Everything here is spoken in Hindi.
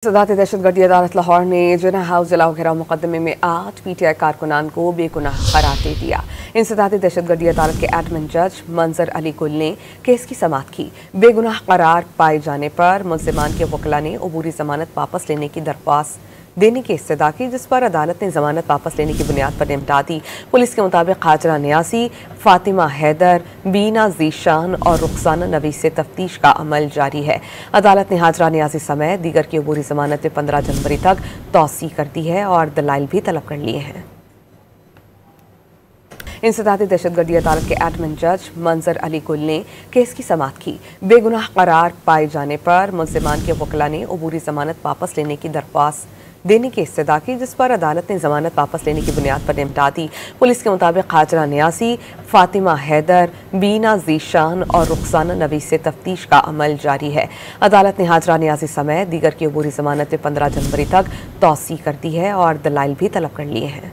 सदारती दहशतगर्दी अदालत लाहौर ने जिना हाउस जलाओ घेराव मुकदमे में 8 PTI कारकुनान को बेगुनाह करार दे दिया। इंसदादी दहशतगर्दी अदालत के एडमिन जज मंजर अली गुल ने केस की समाअत की। बेगुनाह करार पाए जाने पर मुल्जिमान के वकला ने अबूरी जमानत वापस लेने की दरख्वास्त देने की इस्तदा की, जिस पर अदालत ने जमानत वापस लेने की बुनियाद पर निपटा दी। पुलिस के मुताबिक हाजरा न्यासी, फातिमा हैदर, बीना जीशान और रुखसाना नबी से तफ्तीश का अमल जारी है। अदालत ने हाजरा न्यासी समेत दीगर की अबूरी जमानत में 15 जनवरी तक तौसी कर दी है और दलाइल भी तलब कर लिए हैं। इंसदादी दहशतगर्दी अदालत के एडमिन जज मंजर अली गुल ने केस की समाअत की। बेगुनाह करार पाए जाने पर मुल्जिमान के वकला ने अबूरी जमानत वापस लेने की दरख्वास्त देने की इस्तदा की, जिस पर अदालत ने जमानत वापस लेने की बुनियाद पर निपटा दी। पुलिस के मुताबिक हाजरा न्यासी, फातिमा हैदर, बीना जीशान और रुखसाना नबी से तफ्तीश का अमल जारी है। अदालत ने हाजरा न्यासी समेत दीगर की अबूरी जमानत में 15 जनवरी तक तौसी कर दी है और दलाइल भी तलब कर लिए हैं।